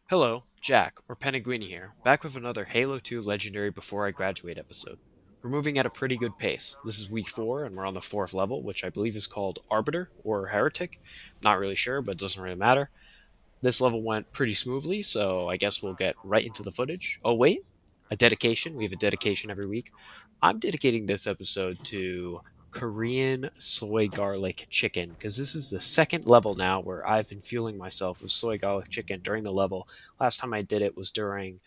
Hello, Jack, or Penguini here, back with another Halo 2 Legendary Before I Graduate episode. We're moving at a pretty good pace. This is week 4, and we're on the 4th level, which I believe is called Arbiter or Heretic. Not really sure, but it doesn't really matter. This level went pretty smoothly, so I guess we'll get right into the footage. Oh, wait, a dedication. We have a dedication every week. I'm dedicating this episode to Korean soy garlic chicken because this is the second level now where I've been fueling myself with soy garlic chicken during the level. Last time I did it was during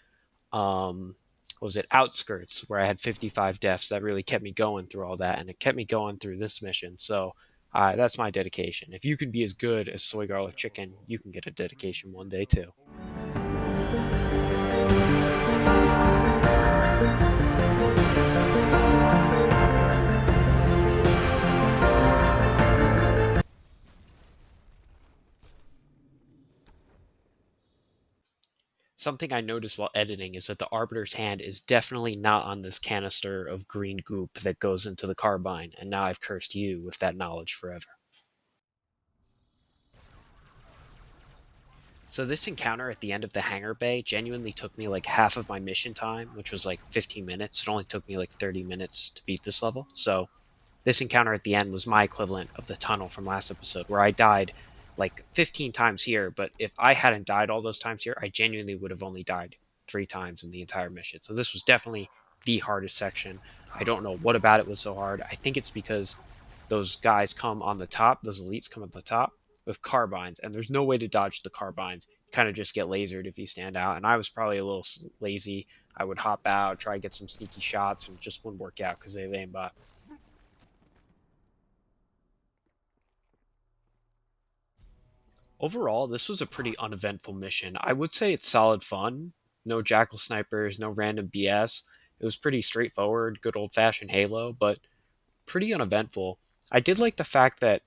what was it, Outskirts, where I had 55 deaths. That really kept me going through all that, and it kept me going through this mission. So that's my dedication. If you can be as good as soy garlic chicken, you can get a dedication one day too. Something I noticed while editing is that the Arbiter's hand is definitely not on this canister of green goop that goes into the carbine, and now I've cursed you with that knowledge forever. So this encounter at the end of the hangar bay genuinely took me like half of my mission time, which was like 15 minutes. It only took me like 30 minutes to beat this level. So this encounter at the end was my equivalent of the tunnel from last episode, where I died like 15 times here, but if I hadn't died all those times here, I genuinely would have only died 3 times in the entire mission. So this was definitely the hardest section. I don't know what about it was so hard. I think it's because those guys come on the top, those elites come at the top with carbines, and there's no way to dodge the carbines. You kind of just get lasered if you stand out, and I was probably a little lazy. I would hop out, try to get some sneaky shots, and it just wouldn't work out because they have aimbot. Overall, this was a pretty uneventful mission. I would say it's solid fun. No jackal snipers, no random BS. It was pretty straightforward, good old fashioned Halo, but pretty uneventful. I did like the fact that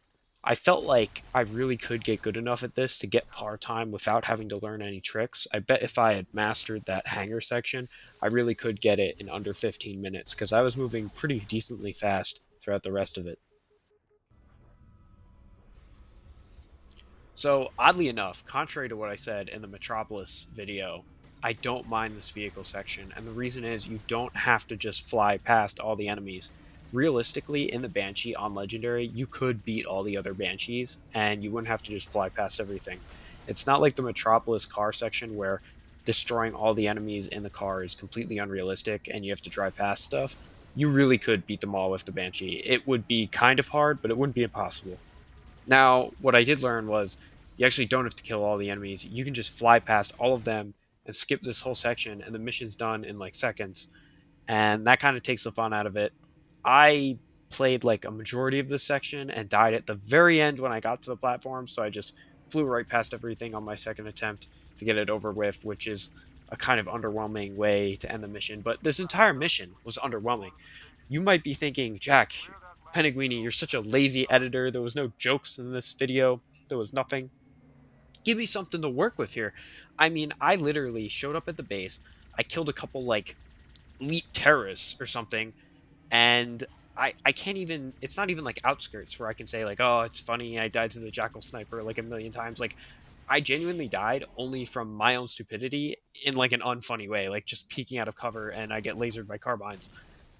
I felt like I really could get good enough at this to get par time without having to learn any tricks. I bet if I had mastered that hangar section, I really could get it in under 15 minutes because I was moving pretty decently fast throughout the rest of it. So, oddly enough, contrary to what I said in the Metropolis video, I don't mind this vehicle section, and the reason is you don't have to just fly past all the enemies. Realistically, in the Banshee on Legendary, you could beat all the other Banshees, and you wouldn't have to just fly past everything. It's not like the Metropolis car section where destroying all the enemies in the car is completely unrealistic and you have to drive past stuff. You really could beat them all with the Banshee. It would be kind of hard, but it wouldn't be impossible. Now, what I did learn was you actually don't have to kill all the enemies. You can just fly past all of them and skip this whole section, and the mission's done in like seconds. And that kind of takes the fun out of it. I played like a majority of this section and died at the very end when I got to the platform, so I just flew right past everything on my second attempt to get it over with, which is a kind of underwhelming way to end the mission. But this entire mission was underwhelming. You might be thinking, Jack, Penguini, you're such a lazy editor. There was no jokes in this video. There was nothing. Give me something to work with here. I mean, I literally showed up at the base. I killed a couple like elite terrorists or something, and I can't even. It's not even like outskirts where I can say like, oh, it's funny. I died to the jackal sniper like a million times. Like, I genuinely died only from my own stupidity in like an unfunny way, like just peeking out of cover and I get lasered by carbines.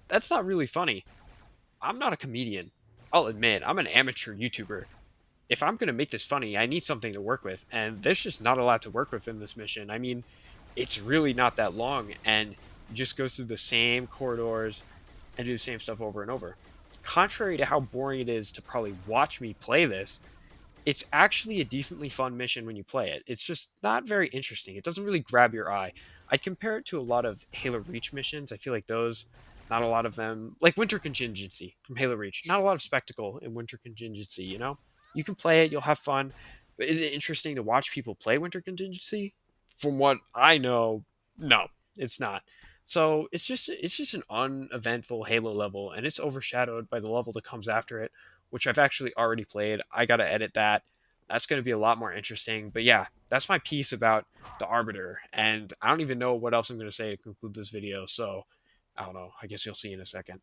That's not really funny. I'm not a comedian. I'll admit, I'm an amateur YouTuber. If I'm going to make this funny, I need something to work with, and there's just not a lot to work with in this mission. I mean, it's really not that long, and you just go through the same corridors and do the same stuff over and over. Contrary to how boring it is to probably watch me play this, it's actually a decently fun mission when you play it. It's just not very interesting. It doesn't really grab your eye. I'd compare it to a lot of Halo Reach missions. I feel like those, not a lot of them, like Winter Contingency from Halo Reach, not a lot of spectacle in Winter Contingency, you know? You can play it, you'll have fun. But is it interesting to watch people play Winter Contingency? From what I know, no, it's not. So it's just an uneventful Halo level, and it's overshadowed by the level that comes after it, which I've actually already played. I got to edit that. That's going to be a lot more interesting. But yeah, that's my piece about the Arbiter. And I don't even know what else I'm going to say to conclude this video. So I don't know. I guess you'll see in a second.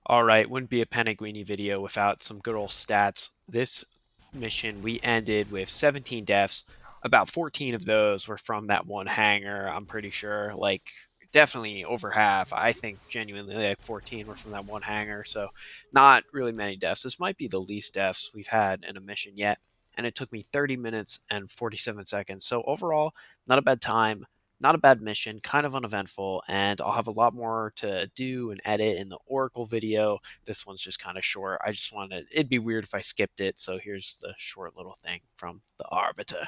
All right, wouldn't be a Penguini video without some good old stats. This mission, we ended with 17 deaths, about 14 of those were from that one hangar. I'm pretty sure, like definitely over half. I think genuinely like 14 were from that one hangar. So not really many deaths. This might be the least deaths we've had in a mission yet. And it took me 30 minutes and 47 seconds. So overall, not a bad time, not a bad mission, kind of uneventful. And I'll have a lot more to do and edit in the Oracle video. This one's just kind of short. I just wanted, it'd be weird if I skipped it. So here's the short little thing from the Arbiter.